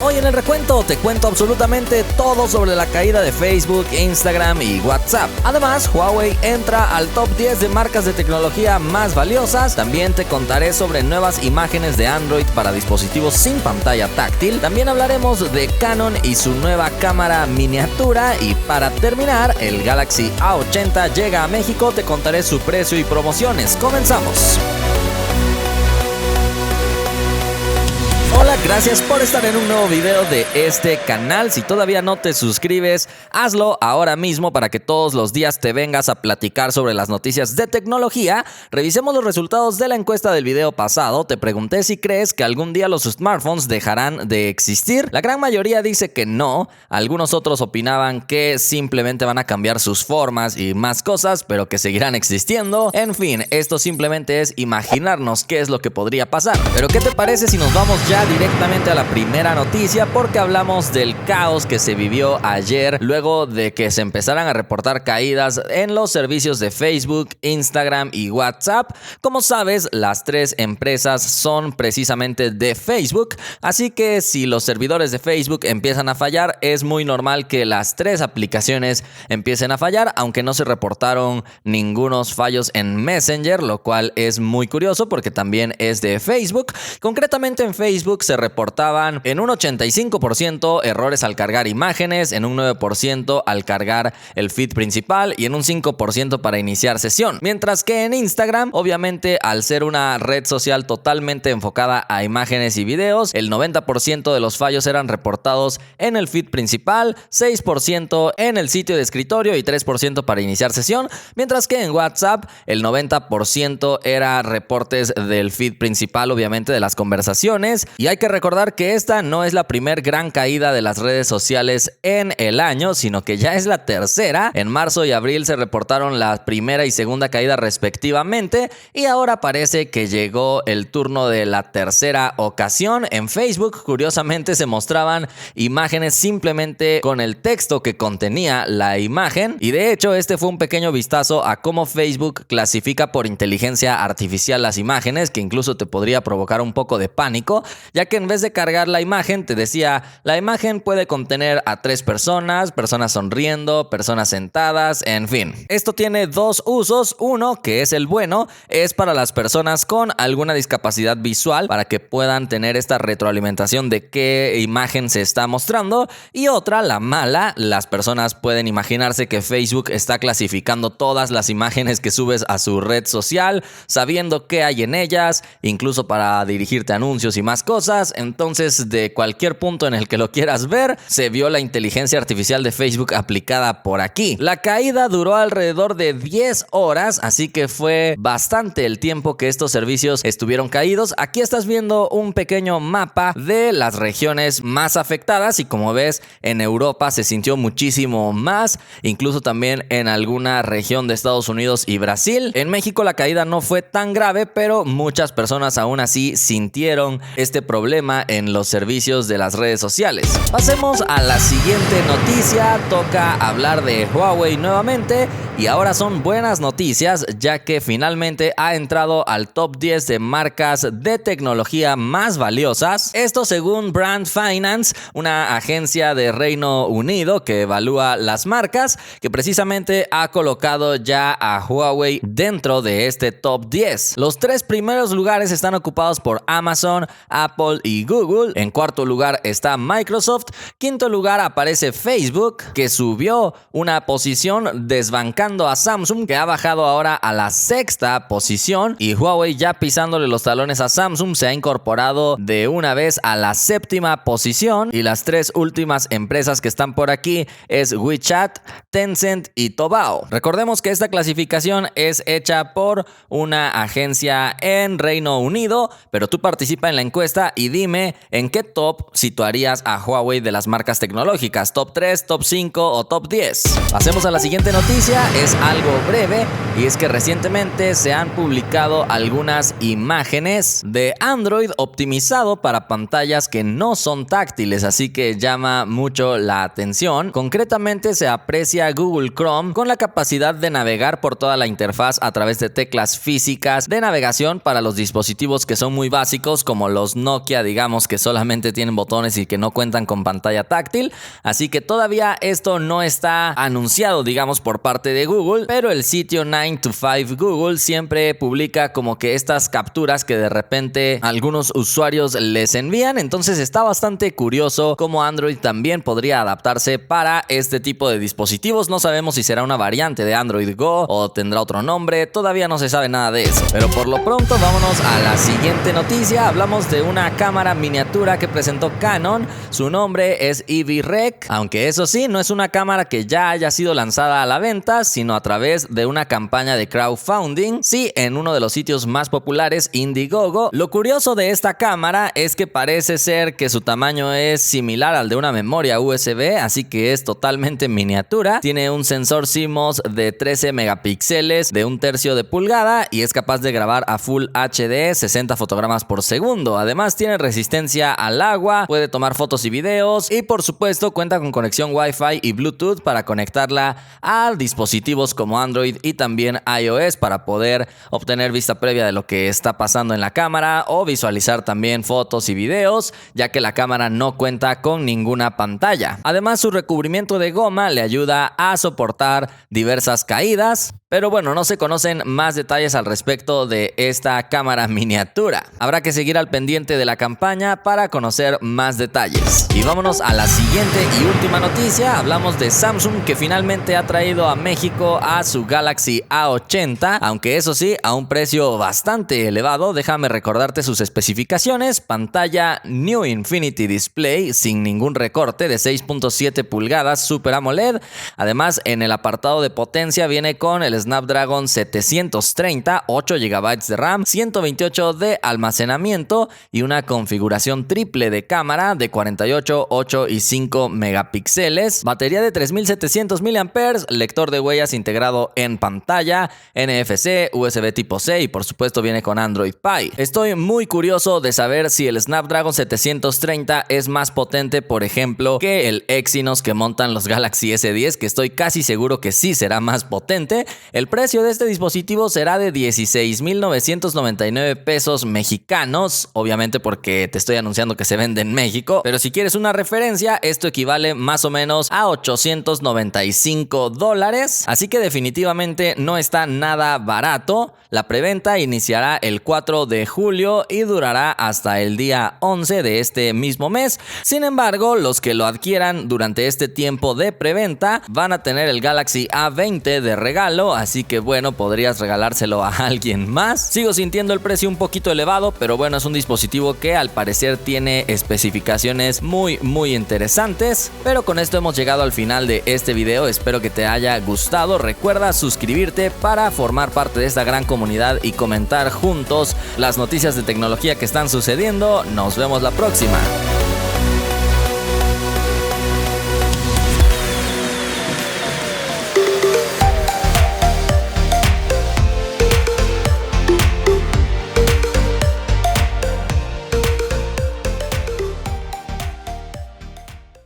Hoy en el recuento te cuento absolutamente todo sobre la caída de Facebook, Instagram y WhatsApp. Además, Huawei entra al top 10 de marcas de tecnología más valiosas. También te contaré sobre nuevas imágenes de Android para dispositivos sin pantalla táctil. También hablaremos de Canon y su nueva cámara miniatura. Y para terminar, el Galaxy A80 llega a México. Te contaré su precio y promociones. Comenzamos. Hola, gracias por estar en un nuevo video de este canal. Si todavía no te suscribes, hazlo ahora mismo para que todos los días te vengas a platicar sobre las noticias de tecnología. Revisemos los resultados de la encuesta del video pasado. Te pregunté si crees que algún día los smartphones dejarán de existir. La gran mayoría dice que no. Algunos otros opinaban que simplemente van a cambiar sus formas y más cosas, pero que seguirán existiendo. En fin, esto simplemente es imaginarnos qué es lo que podría pasar. Pero ¿qué te parece si nos vamos ya directamente a la primera noticia? Porque hablamos del caos que se vivió ayer luego de que se empezaran a reportar caídas en los servicios de Facebook, Instagram y WhatsApp. Como sabes, las tres empresas son precisamente de Facebook, así que si los servidores de Facebook empiezan a fallar, es muy normal que las tres aplicaciones empiecen a fallar, aunque no se reportaron ningunos fallos en Messenger, lo cual es muy curioso porque también es de Facebook. Concretamente en Facebook se reportaban en un 85% errores al cargar imágenes, en un 9% al cargar el feed principal y en un 5% para iniciar sesión. Mientras que en Instagram, obviamente al ser una red social totalmente enfocada a imágenes y videos, el 90% de los fallos eran reportados en el feed principal, 6% en el sitio de escritorio y 3% para iniciar sesión. Mientras que en WhatsApp el 90% era reportes del feed principal, obviamente de las conversaciones. Y hay que recordar que esta no es la primer gran caída de las redes sociales en el año, sino que ya es la tercera. En marzo y abril se reportaron la primera y segunda caída respectivamente, y ahora parece que llegó el turno de la tercera ocasión. En Facebook, curiosamente, se mostraban imágenes simplemente con el texto que contenía la imagen, y de hecho este fue un pequeño vistazo a cómo Facebook clasifica por inteligencia artificial las imágenes, que incluso te podría provocar un poco de pánico, ya que en vez de cargar la imagen te decía: la imagen puede contener a 3 personas, personas sonriendo, personas sentadas, en fin. Esto tiene dos usos. Uno, que es el bueno, es para las personas con alguna discapacidad visual, para que puedan tener esta retroalimentación de qué imagen se está mostrando. Y otra, la mala, las personas pueden imaginarse que Facebook está clasificando todas las imágenes que subes a su red social, sabiendo qué hay en ellas, incluso para dirigirte a anuncios y más cosas. Entonces, de cualquier punto en el que lo quieras ver, se vio la inteligencia artificial de Facebook aplicada por aquí. La caída duró alrededor de 10 horas, así que fue bastante el tiempo que estos servicios estuvieron caídos. Aquí estás viendo un pequeño mapa de las regiones más afectadas, y como ves, en Europa se sintió muchísimo más, incluso también en alguna región de Estados Unidos y Brasil. En México la caída no fue tan grave, pero muchas personas aún así sintieron este problema en los servicios de las redes sociales. Pasemos a la siguiente noticia. Toca hablar de Huawei nuevamente, y ahora son buenas noticias, ya que finalmente ha entrado al top 10 de marcas de tecnología más valiosas. Esto según Brand Finance, una agencia de Reino Unido que evalúa las marcas, que precisamente ha colocado ya a Huawei dentro de este top 10. Los 3 primeros lugares están ocupados por Amazon, Apple y Google. En cuarto lugar está Microsoft. Quinto lugar aparece Facebook, que subió una posición desbancando a Samsung, que ha bajado ahora a la sexta posición, y Huawei, ya pisándole los talones a Samsung, se ha incorporado de una vez a la séptima posición. Y las 3 últimas empresas que están por aquí es WeChat, Tencent y Taobao. Recordemos que esta clasificación es hecha por una agencia en Reino Unido, pero tú participa en la encuesta y dime en qué top situarías a Huawei de las marcas tecnológicas. ¿Top 3, top 5 o top 10? Pasemos a la siguiente noticia. es algo breve y es que recientemente se han publicado algunas imágenes de Android optimizado para pantallas que no son táctiles, así que llama mucho la atención. Concretamente se aprecia Google Chrome con la capacidad de navegar por toda la interfaz a través de teclas físicas de navegación para los dispositivos que son muy básicos, como los Nokia, digamos, que solamente tienen botones y que no cuentan con pantalla táctil. Así que todavía esto no está anunciado, digamos, por parte de Google, pero el sitio 9to5 Google siempre publica como que estas capturas que de repente algunos usuarios les envían. Entonces está bastante curioso cómo Android también podría adaptarse para este tipo de dispositivos. No sabemos si será una variante de Android Go o tendrá otro nombre, todavía no se sabe nada de eso. Pero por lo pronto vámonos a la siguiente noticia. Hablamos de una cámara miniatura que presentó Canon. Su nombre es EVREC, aunque eso sí, no es una cámara que ya haya sido lanzada a la venta, sino a través de una campaña de crowdfunding, sí, en uno de los sitios más populares, Indiegogo. Lo curioso de esta cámara es que parece ser que su tamaño es similar al de una memoria USB, así que es totalmente miniatura. Tiene un sensor CMOS de 13 megapíxeles de 1/3 de pulgada y es capaz de grabar a Full HD 60 fotogramas por segundo. Además tiene resistencia al agua, puede tomar fotos y videos y por supuesto cuenta con conexión Wi-Fi y Bluetooth para conectarla a dispositivos como Android y también iOS para poder obtener vista previa de lo que está pasando en la cámara o visualizar también fotos y videos, ya que la cámara no cuenta con ninguna pantalla. Además, su recubrimiento de goma le ayuda a soportar diversas caídas. Pero bueno, no se conocen más detalles al respecto de esta cámara miniatura. Habrá que seguir al pendiente de la campaña para conocer más detalles. Y vámonos a la siguiente y última noticia. Hablamos de Samsung, que finalmente ha traído a México a su Galaxy A80, aunque eso sí, a un precio bastante elevado. Déjame recordarte sus especificaciones. Pantalla New Infinity Display sin ningún recorte de 6.7 pulgadas Super AMOLED. Además, en el apartado de potencia viene con el Snapdragon 730, 8 GB de RAM, 128 de almacenamiento y una configuración triple de cámara de 48, 8 y 5 megapíxeles, batería de 3700 mAh, lector de huellas integrado en pantalla, NFC, USB tipo C y por supuesto viene con Android Pie. Estoy muy curioso de saber si el Snapdragon 730 es más potente, por ejemplo, que el Exynos que montan los Galaxy S10, que estoy casi seguro que sí será más potente. El precio de este dispositivo será de 16,999 pesos mexicanos, obviamente porque te estoy anunciando que se vende en México, pero si quieres una referencia, esto equivale más o menos a $895, así que definitivamente no está nada barato. La preventa iniciará el 4 de julio y durará hasta el día 11 de este mismo mes. Sin embargo, los que lo adquieran durante este tiempo de preventa van a tener el Galaxy A20 de regalo, así que bueno, podrías regalárselo a alguien más. Sigo sintiendo el precio un poquito elevado, pero bueno, es un dispositivo que al parecer tiene especificaciones muy interesantes. Pero con esto hemos llegado al final de este video, espero que te haya gustado. Recuerda suscribirte para formar parte de esta gran comunidad y comentar juntos las noticias de tecnología que están sucediendo. Nos vemos la próxima.